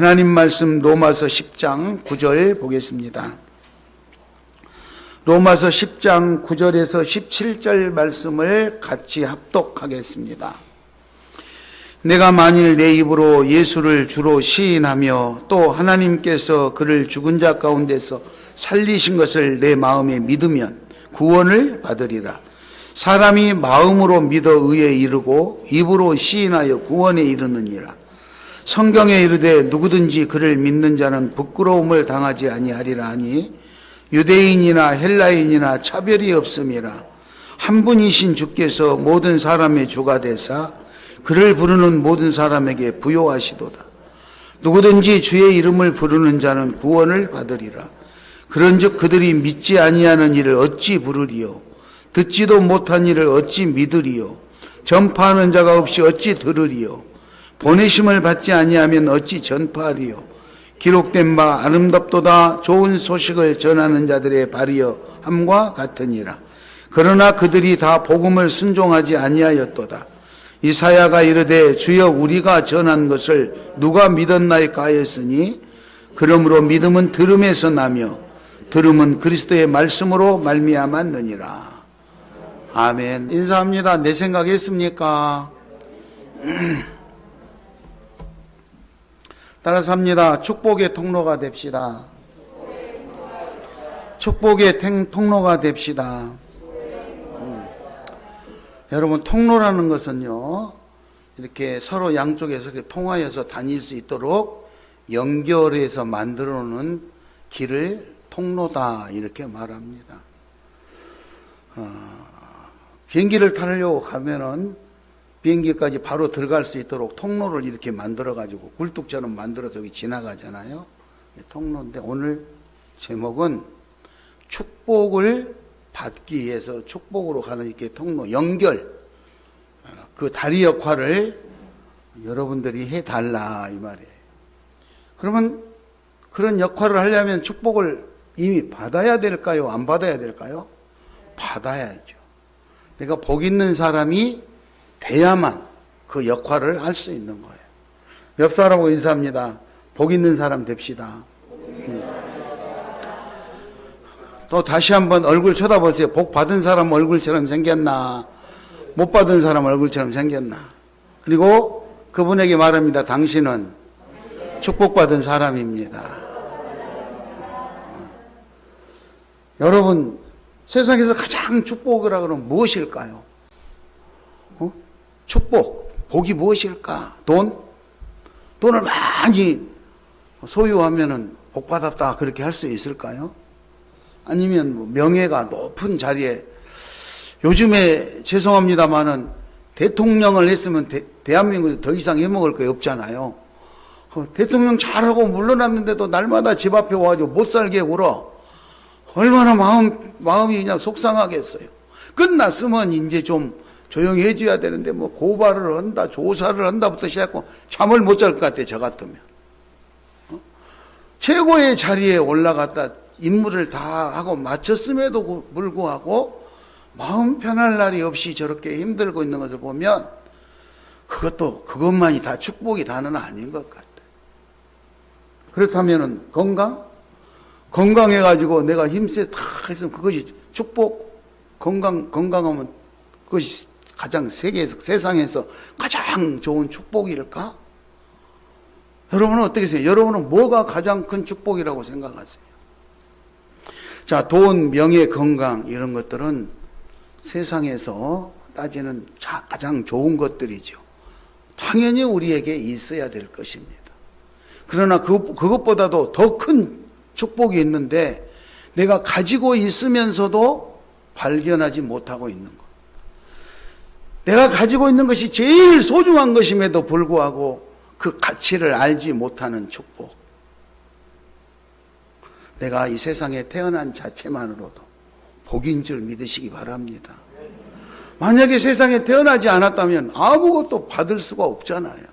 하나님 말씀 로마서 10장 9절 보겠습니다. 로마서 10장 9절에서 17절 말씀을 같이 합독하겠습니다. 내가 만일 내 입으로 예수를 주로 시인하며 또 하나님께서 그를 죽은 자 가운데서 살리신 것을 내 마음에 믿으면 구원을 받으리라. 사람이 마음으로 믿어 의에 이르고 입으로 시인하여 구원에 이르느니라. 성경에 이르되 누구든지 그를 믿는 자는 부끄러움을 당하지 아니하리라 하니 유대인이나 헬라인이나 차별이 없음이라. 한 분이신 주께서 모든 사람의 주가 되사 그를 부르는 모든 사람에게 부요하시도다. 누구든지 주의 이름을 부르는 자는 구원을 받으리라. 그런즉 그들이 믿지 아니하는 일을 어찌 부르리요? 듣지도 못한 일을 어찌 믿으리요? 전파하는 자가 없이 어찌 들으리요? 보내심을 받지 아니하면 어찌 전파하리요? 기록된 바 아름답도다 좋은 소식을 전하는 자들의 발이여 함과 같으니라. 그러나 그들이 다 복음을 순종하지 아니하였도다. 이사야가 이르되 주여 우리가 전한 것을 누가 믿었나이까 하였으니 그러므로 믿음은 들음에서 나며 들음은 그리스도의 말씀으로 말미암았느니라. 아멘. 인사합니다. 내 생각했습니까? 따라서 합니다. 축복의 통로가 됩시다. 축복의 통로가 됩시다. 여러분, 통로라는 것은요, 이렇게 서로 양쪽에서 이렇게 통하여서 다닐 수 있도록 연결해서 만들어 놓은 길을 통로다 이렇게 말합니다. 비행기를 타려고 하면은 비행기까지 바로 들어갈 수 있도록 통로를 이렇게 만들어가지고 굴뚝처럼 만들어서 여기 지나가잖아요. 통로인데 오늘 제목은 축복을 받기 위해서 축복으로 가는 이렇게 통로, 연결, 그 다리 역할을 여러분들이 해달라 이 말이에요. 그러면 그런 역할을 하려면 축복을 이미 받아야 될까요? 안 받아야 될까요? 받아야죠. 내가 복 있는 사람이 돼야만 그 역할을 할 수 있는 거예요. 옆 사람하고 인사합니다. 복 있는 사람 됩시다. 또 다시 한번 얼굴 쳐다보세요. 복 받은 사람 얼굴처럼 생겼나? 못 받은 사람 얼굴처럼 생겼나? 그리고 그분에게 말합니다. 당신은 축복받은 사람입니다. 여러분, 세상에서 가장 축복이라 그러면 무엇일까요? 축복, 복이 무엇일까? 돈을 많이 소유하면은 복 받았다 그렇게 할 수 있을까요? 아니면 뭐 명예가 높은 자리에, 요즘에 죄송합니다마는 대통령을 했으면 대한민국에 더 이상 해먹을 거 없잖아요. 대통령 잘하고 물러났는데도 날마다 집 앞에 와가지고 못 살게 굴어. 얼마나 마음이 그냥 속상하겠어요. 끝났으면 이제 좀 조용히 해줘야 되는데 뭐 고발을 한다, 조사를 한다부터 시작하고 잠을 못 잘 것 같아, 저 같으면. 최고의 자리에 올라갔다 임무를 다 하고 마쳤음에도 불구하고 마음 편할 날이 없이 저렇게 힘들고 있는 것을 보면 그것만이 다 축복이 다는 아닌 것 같아요. 그렇다면은 건강해가지고 내가 힘세 다 했으면 그것이 축복, 건강하면 그것이 가장 세상에서 가장 좋은 축복일까? 여러분은 어떻게 생각해요? 여러분은 뭐가 가장 큰 축복이라고 생각하세요? 자, 돈, 명예, 건강 이런 것들은 세상에서 따지는 가장 좋은 것들이죠. 당연히 우리에게 있어야 될 것입니다. 그러나 그것보다도 더 큰 축복이 있는데 내가 가지고 있으면서도 발견하지 못하고 있는 것. 내가 가지고 있는 것이 제일 소중한 것임에도 불구하고 그 가치를 알지 못하는 축복. 내가 이 세상에 태어난 자체만으로도 복인 줄 믿으시기 바랍니다. 만약에 세상에 태어나지 않았다면 아무것도 받을 수가 없잖아요.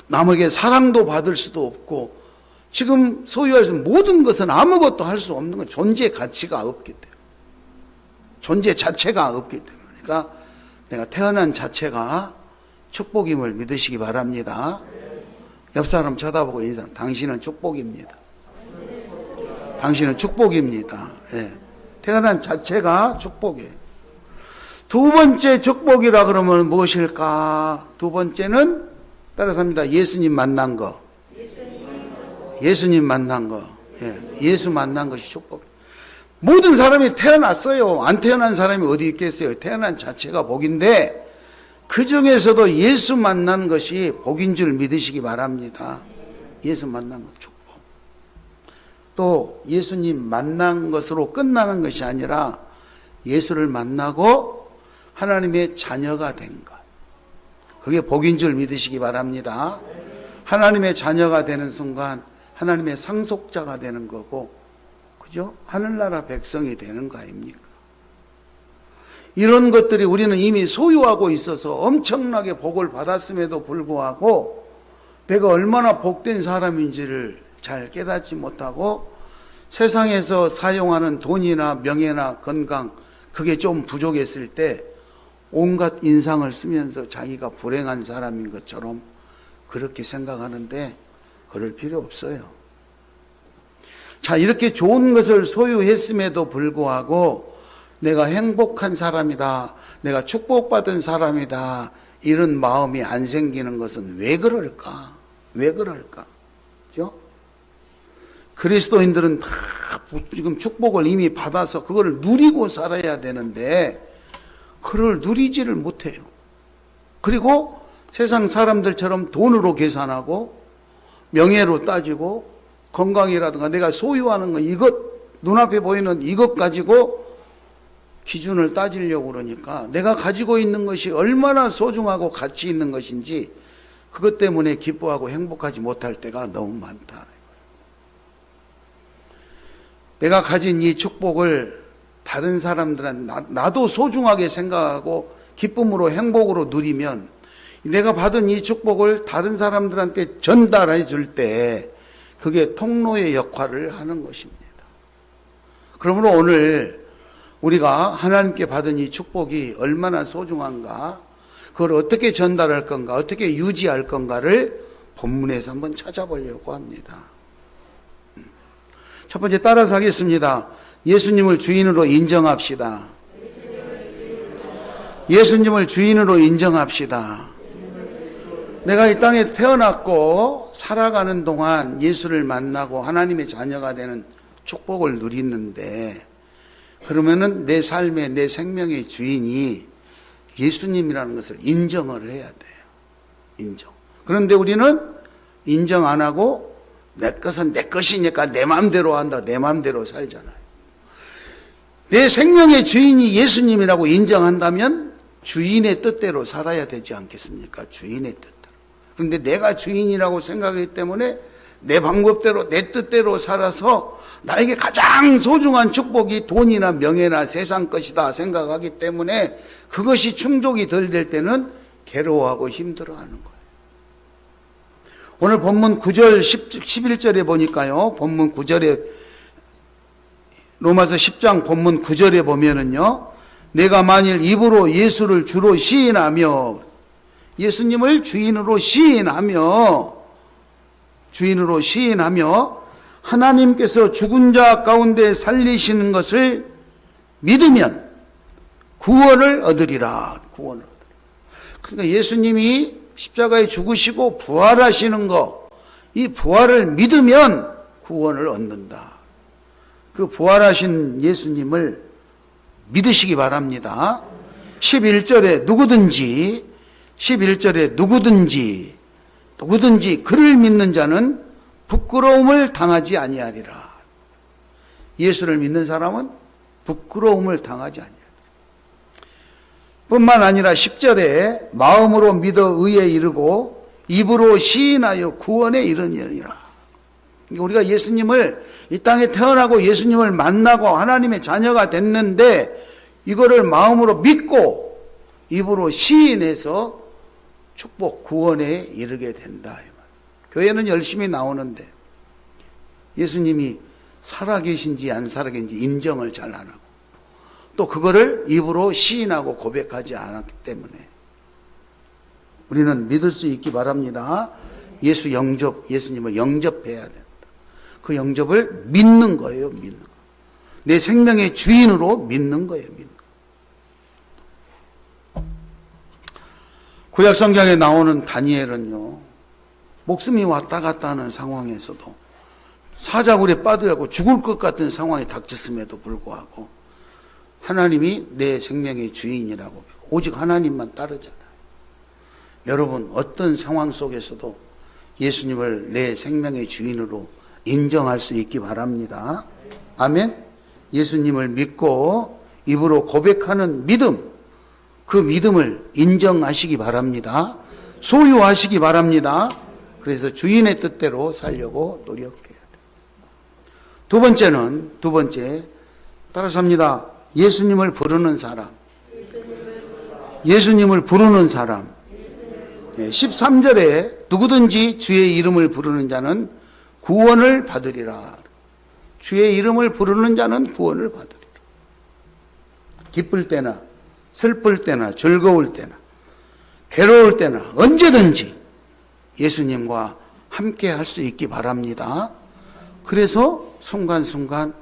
남에게 사랑도 받을 수도 없고 지금 소유할 수 있는 모든 것은 아무것도 할 수 없는 건 존재 가치가 없기 때문에, 존재 자체가 없기 때문에. 그러니까 내가 태어난 자체가 축복임을 믿으시기 바랍니다. 옆 사람 쳐다보고 인상, 당신은 축복입니다. 당신은 축복입니다. 예. 태어난 자체가 축복이에요. 두 번째 축복이라 그러면 무엇일까? 두 번째는 따라서 합니다. 예수님 만난 거. 예수님 만난 거. 예. 예수 만난 것이 축복. 모든 사람이 태어났어요. 안 태어난 사람이 어디 있겠어요? 태어난 자체가 복인데 그 중에서도 예수 만난 것이 복인 줄 믿으시기 바랍니다. 예수 만난 것 축복. 또 예수님 만난 것으로 끝나는 것이 아니라 예수를 만나고 하나님의 자녀가 된 것. 그게 복인 줄 믿으시기 바랍니다. 하나님의 자녀가 되는 순간 하나님의 상속자가 되는 거고, 그죠? 하늘나라 백성이 되는 거 아닙니까? 이런 것들이 우리는 이미 소유하고 있어서 엄청나게 복을 받았음에도 불구하고 내가 얼마나 복된 사람인지를 잘 깨닫지 못하고 세상에서 사용하는 돈이나 명예나 건강, 그게 좀 부족했을 때 온갖 인상을 쓰면서 자기가 불행한 사람인 것처럼 그렇게 생각하는데 그럴 필요 없어요. 자, 이렇게 좋은 것을 소유했음에도 불구하고 내가 행복한 사람이다, 내가 축복받은 사람이다, 이런 마음이 안 생기는 것은 왜 그럴까? 왜 그럴까? 그죠? 그리스도인들은 다 지금 축복을 이미 받아서 그걸 누리고 살아야 되는데 그걸 누리지를 못해요. 그리고 세상 사람들처럼 돈으로 계산하고 명예로 따지고 건강이라든가 내가 소유하는 거, 이것, 눈앞에 보이는 이것 가지고 기준을 따지려고 그러니까 내가 가지고 있는 것이 얼마나 소중하고 가치 있는 것인지 그것 때문에 기뻐하고 행복하지 못할 때가 너무 많다. 내가 가진 이 축복을 다른 사람들한테 나도 소중하게 생각하고 기쁨으로 행복으로 누리면 내가 받은 이 축복을 다른 사람들한테 전달해 줄 때 그게 통로의 역할을 하는 것입니다. 그러므로 오늘 우리가 하나님께 받은 이 축복이 얼마나 소중한가, 그걸 어떻게 전달할 건가, 어떻게 유지할 건가를 본문에서 한번 찾아보려고 합니다. 첫 번째 따라서 하겠습니다. 예수님을 주인으로 인정합시다. 예수님을 주인으로 인정합시다. 내가 이 땅에 태어났고 살아가는 동안 예수를 만나고 하나님의 자녀가 되는 축복을 누리는데 그러면은 내 삶의, 내 생명의 주인이 예수님이라는 것을 인정을 해야 돼요. 인정. 그런데 우리는 인정 안 하고 내 것은 내 것이니까 내 마음대로 한다, 내 마음대로 살잖아요. 내 생명의 주인이 예수님이라고 인정한다면 주인의 뜻대로 살아야 되지 않겠습니까? 주인의 뜻대로. 그런데 내가 주인이라고 생각하기 때문에 내 방법대로, 내 뜻대로 살아서 나에게 가장 소중한 축복이 돈이나 명예나 세상 것이다 생각하기 때문에 그것이 충족이 덜 될 때는 괴로워하고 힘들어하는 거예요. 오늘 본문 9절, 11절에 보니까요, 본문 9절에, 로마서 10장 본문 9절에 보면은요, 내가 만일 입으로 예수를 주로 시인하며, 예수님을 주인으로 시인하며 하나님께서 죽은 자 가운데 살리시는 것을 믿으면 구원을 얻으리라. 구원을 얻으리라. 그러니까 예수님이 십자가에 죽으시고 부활하시는 것, 이 부활을 믿으면 구원을 얻는다. 그 부활하신 예수님을 믿으시기 바랍니다. 11절에 누구든지 그를 믿는 자는 부끄러움을 당하지 아니하리라. 예수를 믿는 사람은 부끄러움을 당하지 아니하리라. 뿐만 아니라 10절에 마음으로 믿어 의에 이르고 입으로 시인하여 구원에 이르니라. 우리가 예수님을 이 땅에 태어나고 예수님을 만나고 하나님의 자녀가 됐는데 이거를 마음으로 믿고 입으로 시인해서 축복, 구원에 이르게 된다. 교회는 열심히 나오는데 예수님이 살아계신지 안 살아계신지 인정을 잘 안 하고 또 그거를 입으로 시인하고 고백하지 않았기 때문에 우리는 믿을 수 있기 바랍니다. 예수님을 영접해야 된다. 그 영접을 믿는 거예요. 믿는 거. 내 생명의 주인으로 믿는 거예요. 믿는 거. 구약 성경에 나오는 다니엘은요, 목숨이 왔다 갔다 하는 상황에서도 사자굴에 빠져가고 죽을 것 같은 상황이 닥쳤음에도 불구하고 하나님이 내 생명의 주인이라고 오직 하나님만 따르잖아요. 여러분, 어떤 상황 속에서도 예수님을 내 생명의 주인으로 인정할 수 있기 바랍니다. 아멘. 예수님을 믿고 입으로 고백하는 믿음, 그 믿음을 인정하시기 바랍니다. 소유하시기 바랍니다. 그래서 주인의 뜻대로 살려고 노력해야 돼요. 두 번째, 따라서 합니다. 예수님을 부르는 사람. 예수님을 부르는 사람. 13절에 누구든지 주의 이름을 부르는 자는 구원을 받으리라. 주의 이름을 부르는 자는 구원을 받으리라. 기쁠 때나 슬플 때나 즐거울 때나 괴로울 때나 언제든지 예수님과 함께 할 수 있기 바랍니다. 그래서 순간순간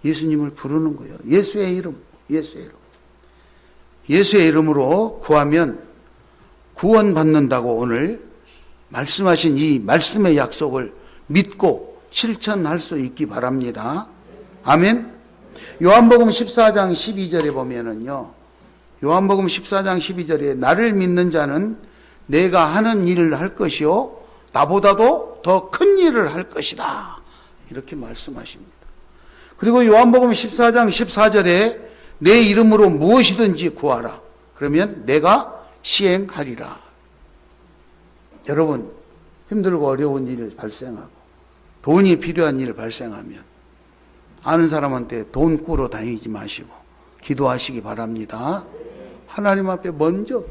예수님을 부르는 거예요. 예수의 이름. 예수의 이름으로 구하면 구원받는다고 오늘 말씀하신 이 말씀의 약속을 믿고 실천할 수 있기 바랍니다. 아멘. 요한복음 14장 12절에 보면은요, 요한복음 14장 12절에 나를 믿는 자는 내가 하는 일을 할 것이요 나보다도 더 큰 일을 할 것이다, 이렇게 말씀하십니다. 그리고 요한복음 14장 14절에 내 이름으로 무엇이든지 구하라, 그러면 내가 시행하리라. 여러분, 힘들고 어려운 일 발생하고 돈이 필요한 일 발생하면 아는 사람한테 돈 꾸러 다니지 마시고 기도하시기 바랍니다. 하나님 앞에 먼저,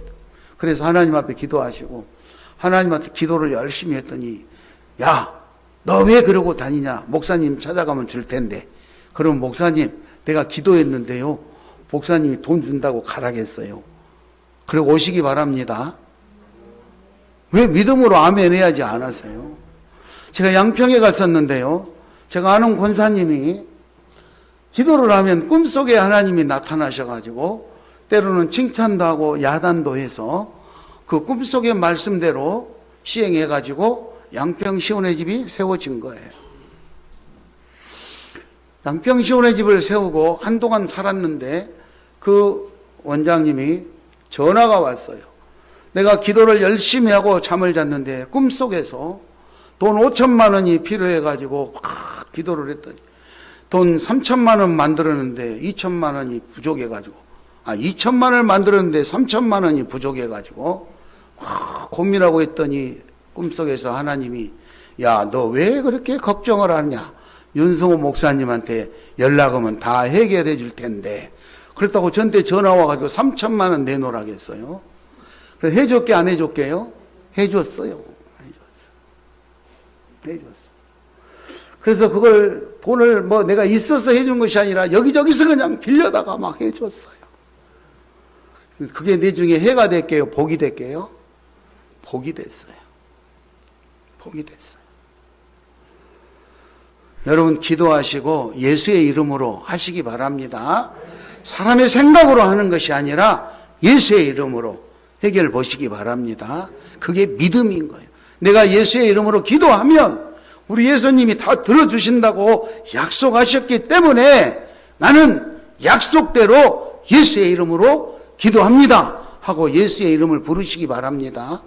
그래서 하나님 앞에 기도하시고 하나님한테 기도를 열심히 했더니, 야, 너 왜 그러고 다니냐, 목사님 찾아가면 줄 텐데. 그럼 목사님, 내가 기도했는데요, 목사님이 돈 준다고 가라겠어요. 그리고 오시기 바랍니다. 왜 믿음으로 아멘 해야지 않았어요? 제가 양평에 갔었는데요, 제가 아는 권사님이 기도를 하면 꿈속에 하나님이 나타나셔가지고 때로는 칭찬도 하고 야단도 해서 그 꿈속의 말씀대로 시행해가지고 양평 시온의 집이 세워진 거예요. 양평 시온의 집을 세우고 한동안 살았는데 그 원장님이 전화가 왔어요. 내가 기도를 열심히 하고 잠을 잤는데 꿈속에서 돈 5천만 원이 필요해가지고 기도를 했더니 돈 3천만 원 만들었는데 2천만 원이 부족해가지고, 2천만 원을 만들었는데 3천만 원이 부족해가지고 고민하고 있더니 꿈속에서 하나님이, 야, 너 왜 그렇게 걱정을 하냐, 윤성호 목사님한테 연락하면 다 해결해 줄 텐데. 그렇다고 저한테 전화 와가지고 3천만 원 내놓으라겠어요. 그래서 해줄게 안 해줄게요? 해줬어요. 그래서 그걸 돈을 뭐 내가 있어서 해준 것이 아니라 여기저기서 그냥 빌려다가 막 해줬어요. 그게 나중에 해가 될게요, 복이 될게요? 복이 됐어요. 여러분, 기도하시고 예수의 이름으로 하시기 바랍니다. 사람의 생각으로 하는 것이 아니라 예수의 이름으로 해결 보시기 바랍니다. 그게 믿음인 거예요. 내가 예수의 이름으로 기도하면 우리 예수님이 다 들어주신다고 약속하셨기 때문에 나는 약속대로 예수의 이름으로 기도합니다 하고 예수의 이름을 부르시기 바랍니다.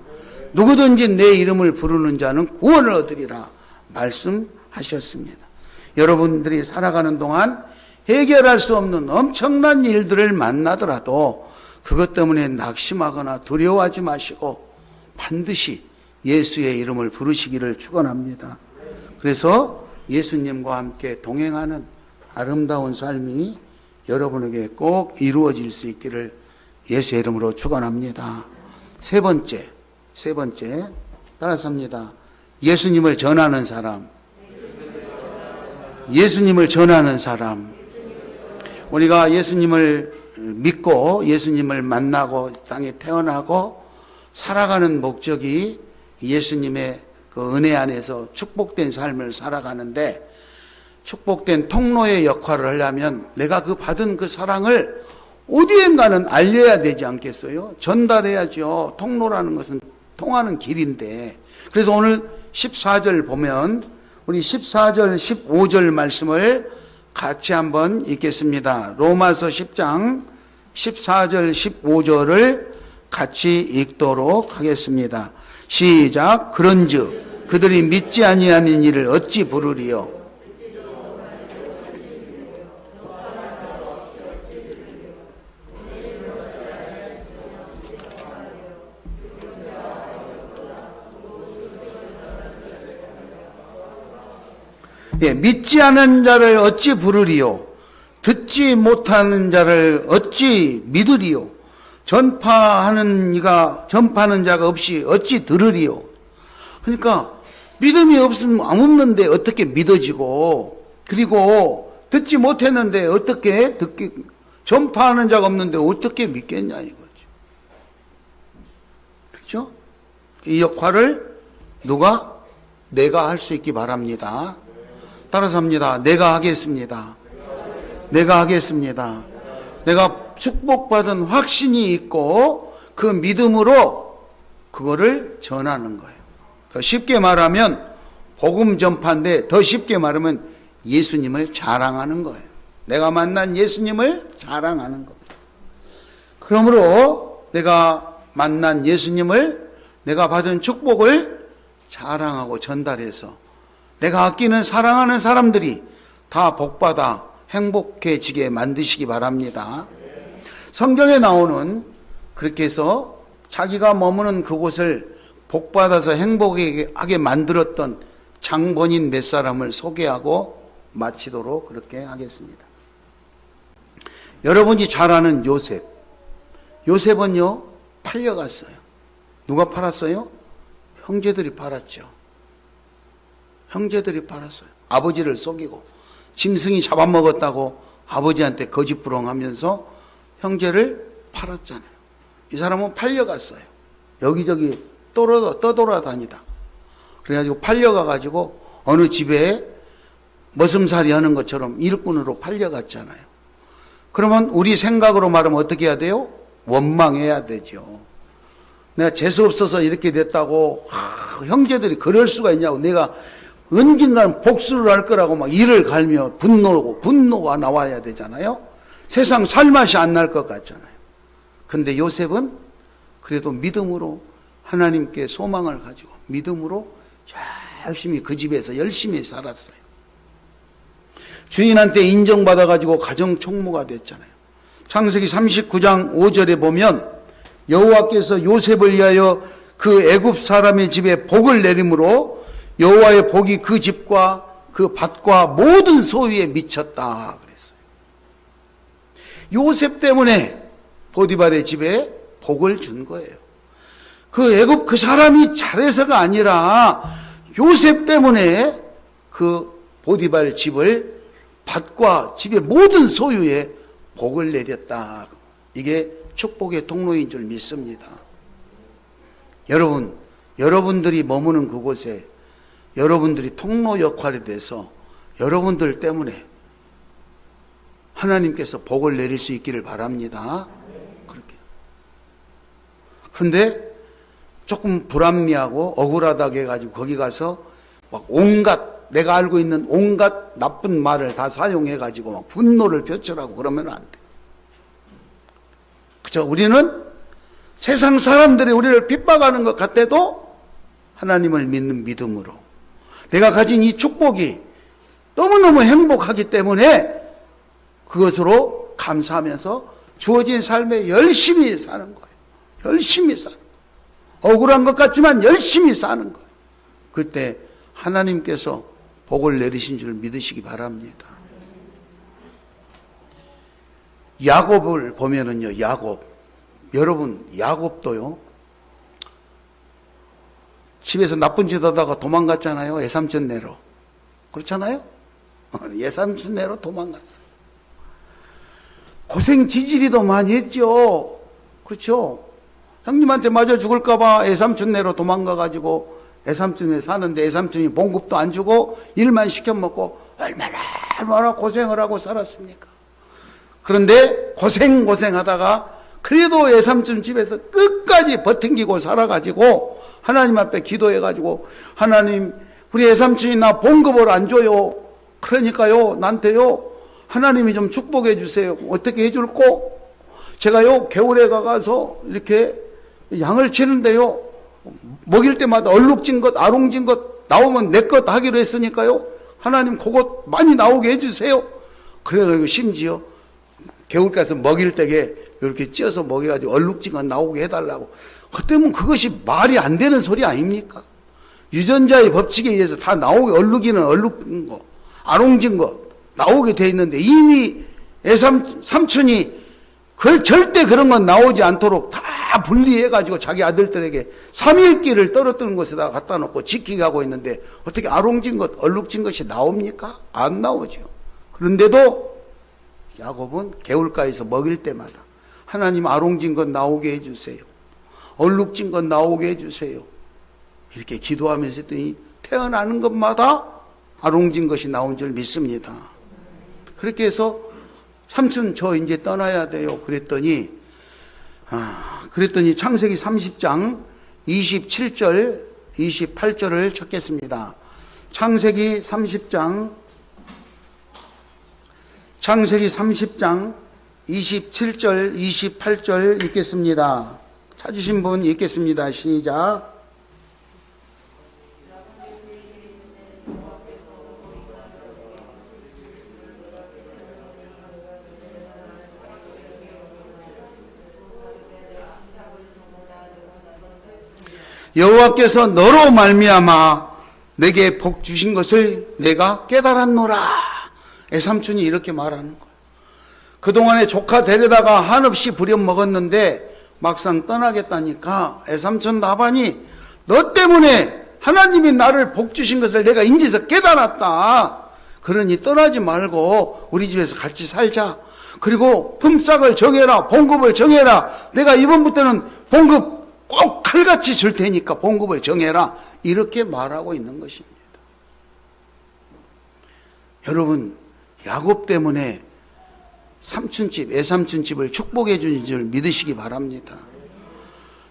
누구든지 내 이름을 부르는 자는 구원을 얻으리라 말씀하셨습니다. 여러분들이 살아가는 동안 해결할 수 없는 엄청난 일들을 만나더라도 그것 때문에 낙심하거나 두려워하지 마시고 반드시 예수의 이름을 부르시기를 축원합니다. 그래서 예수님과 함께 동행하는 아름다운 삶이 여러분에게 꼭 이루어질 수 있기를 예수의 이름으로 축원합니다. 세 번째 따라서 합니다. 예수님을 전하는 사람. 예수님을 전하는 사람. 우리가 예수님을 믿고 예수님을 만나고 땅에 태어나고 살아가는 목적이 예수님의 그 은혜 안에서 축복된 삶을 살아가는데, 축복된 통로의 역할을 하려면 내가 그 받은 그 사랑을 어디엔가는 알려야 되지 않겠어요? 전달해야죠. 통로라는 것은 통하는 길인데. 그래서 오늘 14절 보면 우리 14절 15절 말씀을 같이 한번 읽겠습니다. 로마서 10장 14절 15절을 같이 읽도록 하겠습니다. 시작. 그런즉 그들이 믿지 아니하는 일을 어찌 부르리요? 예, 믿지 않은 자를 어찌 부르리요? 듣지 못하는 자를 어찌 믿으리요? 전파하는 자가 없이 어찌 들으리요? 그러니까 믿음이 없는데 어떻게 믿어지고, 그리고 듣지 못했는데 어떻게 전파하는 자가 없는데 어떻게 믿겠냐 이거죠. 그렇죠? 이 역할을 내가 할 수 있기 바랍니다. 따라서 합니다. 내가 하겠습니다. 내가 하겠습니다. 내가 축복받은 확신이 있고 그 믿음으로 그거를 전하는 거예요. 더 쉽게 말하면 복음 전파인데, 더 쉽게 말하면 예수님을 자랑하는 거예요. 내가 만난 예수님을 자랑하는 겁니다. 그러므로 내가 만난 예수님을, 내가 받은 축복을 자랑하고 전달해서 내가 아끼는 사랑하는 사람들이 다 복받아 행복해지게 만드시기 바랍니다. 성경에 나오는, 그렇게 해서 자기가 머무는 그곳을 복받아서 행복하게 만들었던 장본인 몇 사람을 소개하고 마치도록 그렇게 하겠습니다. 여러분이 잘 아는 요셉. 요셉은요, 팔려갔어요. 누가 팔았어요? 형제들이 팔았죠. 형제들이 팔았어요. 아버지를 속이고 짐승이 잡아먹었다고 아버지한테 거짓부렁하면서 형제를 팔았잖아요. 이 사람은 팔려갔어요. 여기저기 떠돌아다니다. 그래가지고 팔려가가지고 어느 집에 머슴살이 하는 것처럼 일꾼으로 팔려갔잖아요. 그러면 우리 생각으로 말하면 어떻게 해야 돼요? 원망해야 되죠. 내가 재수없어서 이렇게 됐다고, 형제들이 그럴 수가 있냐고, 내가 언젠가는 복수를 할 거라고 막 이를 갈며 분노가 나와야 되잖아요. 세상 살맛이 안 날 것 같잖아요. 근데 요셉은 그래도 믿음으로 하나님께 소망을 가지고 믿음으로 열심히 그 집에서 열심히 살았어요. 주인한테 인정받아가지고 가정 총무가 됐잖아요. 창세기 39장 5절에 보면 여호와께서 요셉을 위하여 그 애굽 사람의 집에 복을 내림으로 여호와의 복이 그 집과 그 밭과 모든 소유에 미쳤다 그랬어요. 요셉 때문에 보디발의 집에 복을 준 거예요. 그 애굽 그 사람이 잘해서가 아니라 요셉 때문에 그 보디발 집을, 밭과 집의 모든 소유에 복을 내렸다. 이게 축복의 통로인 줄 믿습니다. 여러분들이 머무는 그곳에 여러분들이 통로 역할이 돼서 여러분들 때문에 하나님께서 복을 내릴 수 있기를 바랍니다. 그렇게. 그런데 조금 불합리하고 억울하다고 해가지고 거기 가서 막 내가 알고 있는 온갖 나쁜 말을 다 사용해가지고 막 분노를 표출하고 그러면 안 돼. 그죠? 우리는 세상 사람들이 우리를 핍박하는 것 같아도 하나님을 믿는 믿음으로, 내가 가진 이 축복이 너무너무 행복하기 때문에 그것으로 감사하면서 주어진 삶에 열심히 사는 거예요. 열심히 사는 거예요. 억울한 것 같지만 열심히 사는 거예요. 그때 하나님께서 복을 내리신 줄 믿으시기 바랍니다. 야곱을 보면은요, 여러분, 야곱도요, 집에서 나쁜 짓 하다가 도망갔잖아요. 외삼촌 내로. 그렇잖아요? 외삼촌 내로 도망갔어요. 고생 지지리도 많이 했죠. 그렇죠? 형님한테 맞아 죽을까봐 애삼촌네로 도망가가지고 애삼촌네 사는데 애삼촌이 봉급도 안 주고 일만 시켜먹고 얼마나 고생을 하고 살았습니까? 그런데 고생하다가 그래도 애삼촌 집에서 끝까지 버팅기고 살아가지고 하나님 앞에 기도해가지고 하나님 우리 애삼촌이 나 봉급을 안 줘요. 그러니까요 나한테요 하나님이 좀 축복해 주세요. 어떻게 해줄꼬? 제가요 겨울에 가서 이렇게 양을 치는데요 먹일 때마다 얼룩진 것 아롱진 것 나오면 내 것 하기로 했으니까요 하나님 그것 많이 나오게 해주세요. 그래가지고 심지어 겨울 가서 먹일 때에 이렇게 찧어서 먹여가지고 얼룩진 것 나오게 해달라고. 그때면 그것이 말이 안 되는 소리 아닙니까? 유전자의 법칙에 의해서 다 나오게 얼룩이는 얼룩진 거 아롱진 거 나오게 돼 있는데 이미 삼촌이 절대 그런 건 나오지 않도록 다 분리해가지고 자기 아들들에게 3일기를 떨어뜨린 곳에다 갖다 놓고 지키게 하고 있는데 어떻게 아롱진 것, 얼룩진 것이 나옵니까? 안 나오죠. 그런데도 야곱은 개울가에서 먹일 때마다 하나님 아롱진 것 나오게 해주세요. 얼룩진 것 나오게 해주세요. 이렇게 기도하면서 했더니 태어나는 것마다 아롱진 것이 나온 줄 믿습니다. 그렇게 해서 삼촌 저 이제 떠나야 돼요. 그랬더니 창세기 30장 27절 28절을 찾겠습니다. 창세기 30장 27절 28절 읽겠습니다. 찾으신 분 읽겠습니다. 시작. 여호와께서 너로 말미암아 내게 복 주신 것을 내가 깨달았노라. 애삼촌이 이렇게 말하는 거예요. 그동안에 조카 데려다가 한없이 부려먹었는데 막상 떠나겠다니까 애삼촌 나반이 너 때문에 하나님이 나를 복 주신 것을 내가 인지해서 깨달았다. 그러니 떠나지 말고 우리 집에서 같이 살자. 그리고 품삯을 정해라. 봉급을 정해라. 내가 이번부터는 봉급 꼭 칼같이 줄 테니까 봉급을 정해라. 이렇게 말하고 있는 것입니다. 여러분, 야곱 때문에 삼촌집, 애삼촌집을 축복해 주신 줄 믿으시기 바랍니다.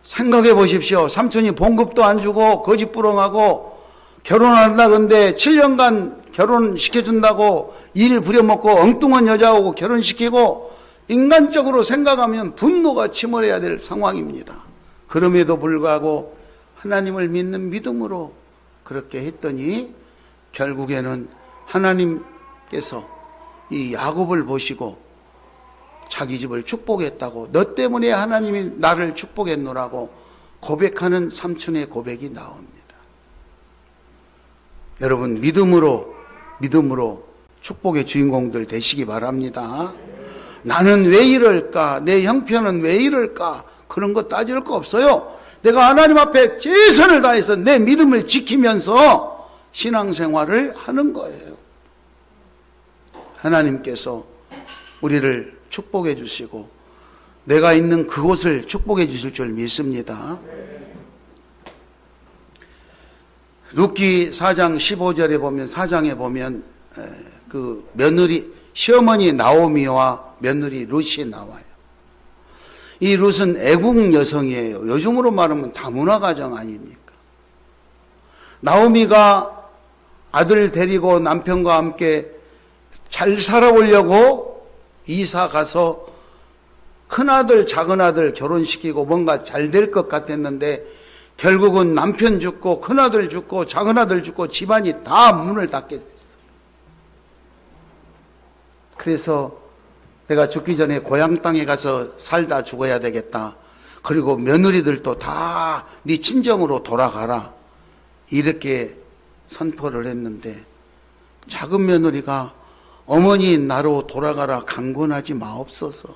생각해 보십시오. 삼촌이 봉급도 안 주고 거짓부렁하고 결혼한다 근데 7년간 결혼시켜준다고 일 부려먹고 엉뚱한 여자하고 결혼시키고 인간적으로 생각하면 분노가 침몰해야 될 상황입니다. 그럼에도 불구하고 하나님을 믿는 믿음으로 그렇게 했더니 결국에는 하나님께서 이 야곱을 보시고 자기 집을 축복했다고 너 때문에 하나님이 나를 축복했노라고 고백하는 삼촌의 고백이 나옵니다. 여러분 믿음으로 축복의 주인공들 되시기 바랍니다. 나는 왜 이럴까? 내 형편은 왜 이럴까? 그런 거 따질 거 없어요. 내가 하나님 앞에 최선을 다해서 내 믿음을 지키면서 신앙생활을 하는 거예요. 하나님께서 우리를 축복해 주시고 내가 있는 그곳을 축복해 주실 줄 믿습니다. 룻기 4장 15절에 보면 4장에 보면 그 며느리 시어머니 나오미와 며느리 룻이 나와요. 이 룻은 애국 여성이에요. 요즘으로 말하면 다문화 가정 아닙니까? 나오미가 아들 데리고 남편과 함께 잘 살아보려고 이사 가서 큰아들 작은아들 결혼시키고 뭔가 잘 될 것 같았는데 결국은 남편 죽고 큰아들 죽고 작은아들 죽고 집안이 다 문을 닫게 됐어요. 그래서 내가 죽기 전에 고향 땅에 가서 살다 죽어야 되겠다. 그리고 며느리들도 다 네 친정으로 돌아가라. 이렇게 선포를 했는데 작은 며느리가 어머니 나로 돌아가라 강권하지 마옵소서.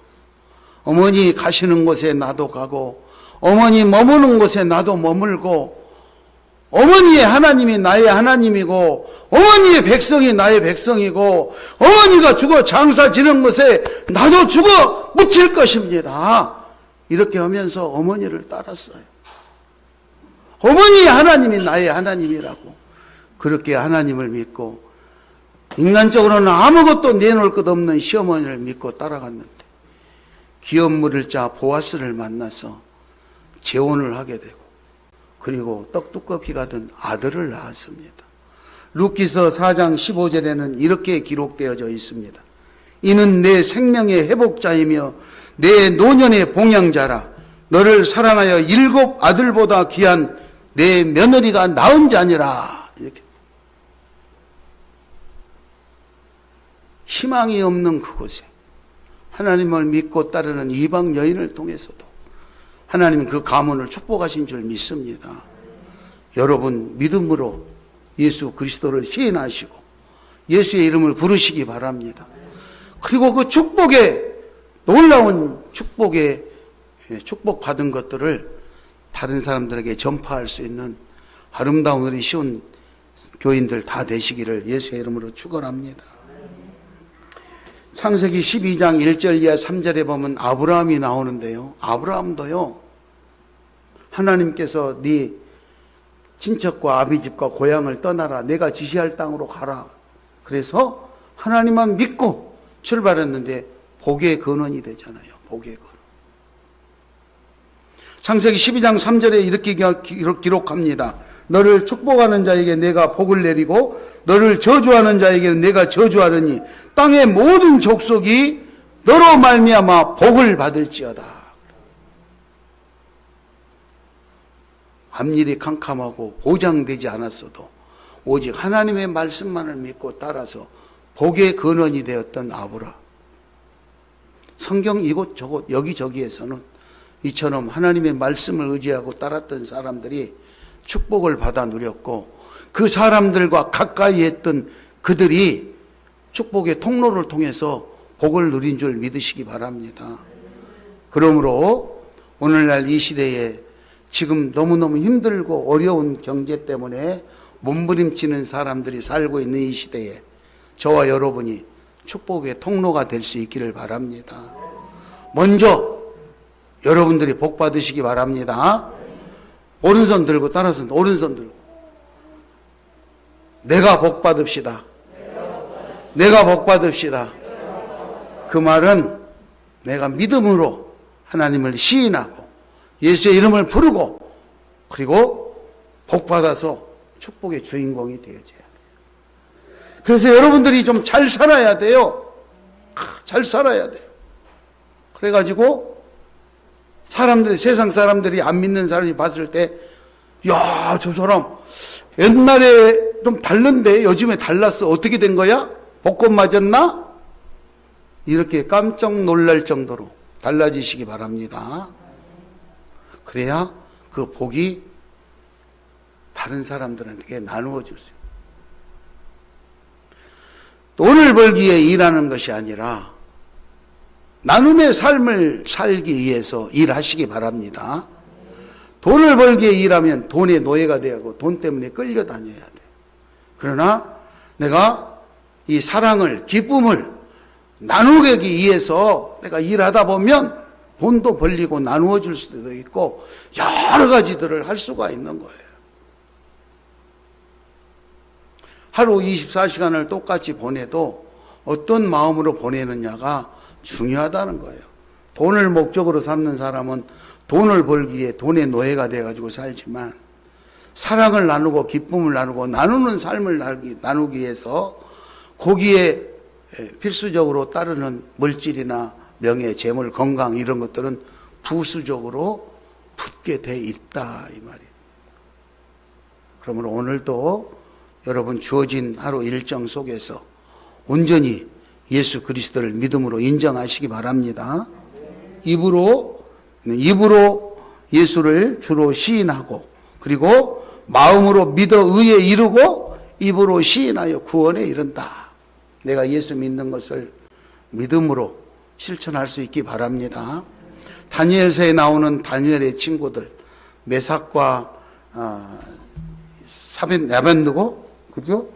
어머니 가시는 곳에 나도 가고 어머니 머무는 곳에 나도 머물고 어머니의 하나님이 나의 하나님이고 어머니의 백성이 나의 백성이고 어머니가 죽어 장사 지는 곳에 나도 죽어 묻힐 것입니다. 이렇게 하면서 어머니를 따랐어요. 어머니 하나님이 나의 하나님이라고 그렇게 하나님을 믿고 인간적으로는 아무것도 내놓을 것 없는 시어머니를 믿고 따라갔는데 기업 물을 자 보아스를 만나서 재혼을 하게 되고 그리고 떡두꺼비가 된 아들을 낳았습니다. 룻기서 4장 15절에는 이렇게 기록되어져 있습니다. 이는 내 생명의 회복자이며 내 노년의 봉양자라. 너를 사랑하여 7 아들보다 귀한 내 며느리가 낳은 자니라. 이렇게. 희망이 없는 그곳에 하나님을 믿고 따르는 이방 여인을 통해서도 하나님은 그 가문을 축복하신 줄 믿습니다. 여러분 믿음으로 예수 그리스도를 시인하시고 예수의 이름을 부르시기 바랍니다. 그리고 그 축복에 놀라운 축복에 축복받은 것들을 다른 사람들에게 전파할 수 있는 아름다운 우리 쉬운 교인들 다 되시기를 예수의 이름으로 축원합니다. 창세기 12장 1절 이하 3절에 보면 아브라함이 나오는데요. 아브라함도요. 하나님께서 네 친척과 아비집과 고향을 떠나라. 내가 지시할 땅으로 가라. 그래서 하나님만 믿고 출발했는데 복의 근원이 되잖아요. 복의 근원. 창세기 12장 3절에 이렇게 기록합니다. 너를 축복하는 자에게 내가 복을 내리고 너를 저주하는 자에게는 내가 저주하느니 땅의 모든 족속이 너로 말미암아 복을 받을지어다. 앞일이 캄캄하고 보장되지 않았어도 오직 하나님의 말씀만을 믿고 따라서 복의 근원이 되었던 아브라함. 성경 이곳저곳 여기저기에서는 이처럼 하나님의 말씀을 의지하고 따랐던 사람들이 축복을 받아 누렸고 그 사람들과 가까이 했던 그들이 축복의 통로를 통해서 복을 누린 줄 믿으시기 바랍니다. 그러므로 오늘날 이 시대에 지금 너무너무 힘들고 어려운 경제 때문에 몸부림치는 사람들이 살고 있는 이 시대에 저와 여러분이 축복의 통로가 될 수 있기를 바랍니다. 먼저 여러분들이 복 받으시기 바랍니다. 오른손 들고 따라서 오른손 들고 내가 복 받읍시다. 내가 복 받읍시다. 그 말은 내가 믿음으로 하나님을 시인하고 예수의 이름을 부르고 그리고 복 받아서 축복의 주인공이 되어져야 돼요. 그래서 여러분들이 좀 잘 살아야 돼요. 잘 살아야 돼요. 그래가지고 사람들이 세상 사람들이 안 믿는 사람이 봤을 때 야, 저 사람 옛날에 좀 다른데 요즘에 달랐어. 어떻게 된 거야? 복권 맞았나? 이렇게 깜짝 놀랄 정도로 달라지시기 바랍니다. 그래야 그 복이 다른 사람들에게 나누어 줄 수 있어요. 돈을 벌기 위해 일하는 것이 아니라 나눔의 삶을 살기 위해서 일하시기 바랍니다. 돈을 벌기 위해 일하면 돈의 노예가 되고 돈 때문에 끌려다녀야 돼. 그러나 내가 이 사랑을, 기쁨을 나누기 위해서 내가 일하다 보면 돈도 벌리고 나누어 줄 수도 있고 여러 가지들을 할 수가 있는 거예요. 하루 24시간을 똑같이 보내도 어떤 마음으로 보내느냐가 중요하다는 거예요. 돈을 목적으로 삼는 사람은 돈을 벌기 위해 돈의 노예가 돼가지고 살지만 사랑을 나누고 기쁨을 나누고 나누는 삶을 나누기 위해서 거기에 필수적으로 따르는 물질이나 명예, 재물, 건강 이런 것들은 부수적으로 붙게 돼 있다 이 말이에요. 그러므로 오늘도 여러분 주어진 하루 일정 속에서 온전히 예수 그리스도를 믿음으로 인정하시기 바랍니다. 입으로 예수를 주로 시인하고 그리고 마음으로 믿어 의에 이르고 입으로 시인하여 구원에 이른다. 내가 예수 믿는 것을 믿음으로 실천할 수 있기 바랍니다. 다니엘서에 나오는 다니엘의 친구들 메삭과 야벳느고 그죠?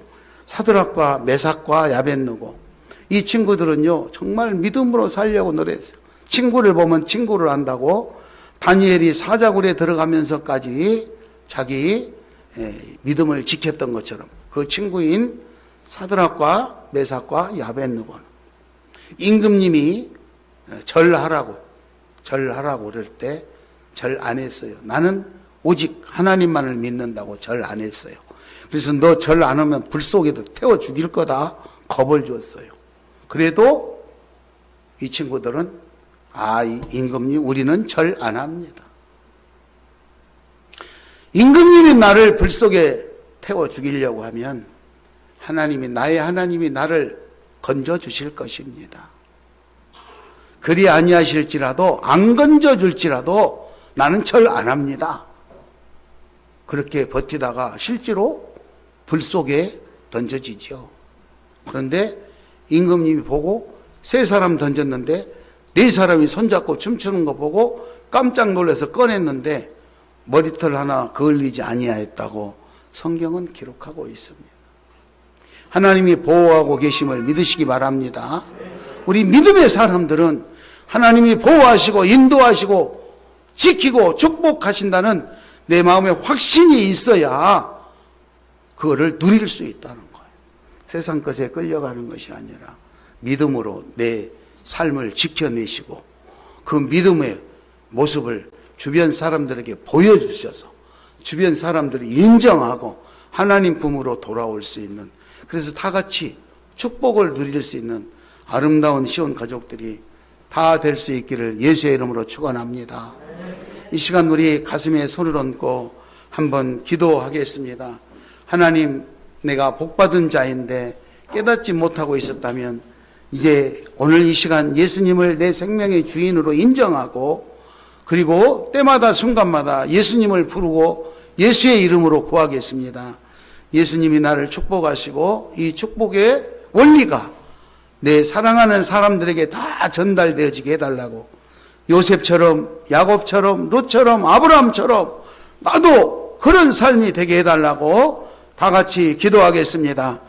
사드락과 메삭과 야벳느고 이 친구들은요 정말 믿음으로 살려고 노래했어요. 친구를 보면 친구를 안다고 다니엘이 사자굴에 들어가면서까지 자기 믿음을 지켰던 것처럼 그 친구인 사드락과 메삭과 야벳느고 임금님이 절하라고 그럴 때 절 안 했어요. 나는 오직 하나님만을 믿는다고 절 안 했어요. 그래서 너 절 안 하면 불 속에도 태워 죽일 거다 겁을 줬어요. 그래도 이 친구들은 임금님 우리는 절 안 합니다. 임금님이 나를 불 속에 태워 죽이려고 하면 나의 하나님이 나를 건져 주실 것입니다. 그리 아니하실지라도 안 건져 줄지라도 나는 절 안 합니다. 그렇게 버티다가 실제로 불 속에 던져지죠. 그런데 임금님이 보고 3사람 던졌는데 4사람이 손잡고 춤추는 거 보고 깜짝 놀라서 꺼냈는데 머리털 하나 그을리지 아니하였다고 성경은 기록하고 있습니다. 하나님이 보호하고 계심을 믿으시기 바랍니다. 우리 믿음의 사람들은 하나님이 보호하시고 인도하시고 지키고 축복하신다는 내 마음에 확신이 있어야 그거를 누릴 수 있다는 거예요. 세상 것에 끌려가는 것이 아니라 믿음으로 내 삶을 지켜내시고 그 믿음의 모습을 주변 사람들에게 보여주셔서 주변 사람들이 인정하고 하나님 품으로 돌아올 수 있는, 그래서 다 같이 축복을 누릴 수 있는 아름다운 시온 가족들이 다 될 수 있기를 예수의 이름으로 축원합니다. 이 시간 우리 가슴에 손을 얹고 한번 기도하겠습니다. 하나님, 내가 복받은 자인데 깨닫지 못하고 있었다면 이제 오늘 이 시간 예수님을 내 생명의 주인으로 인정하고 그리고 때마다 순간마다 예수님을 부르고 예수의 이름으로 구하겠습니다. 예수님이 나를 축복하시고 이 축복의 원리가 내 사랑하는 사람들에게 다 전달되어지게 해달라고, 요셉처럼 야곱처럼 롯처럼 아브라함처럼 나도 그런 삶이 되게 해달라고 다 같이 기도하겠습니다.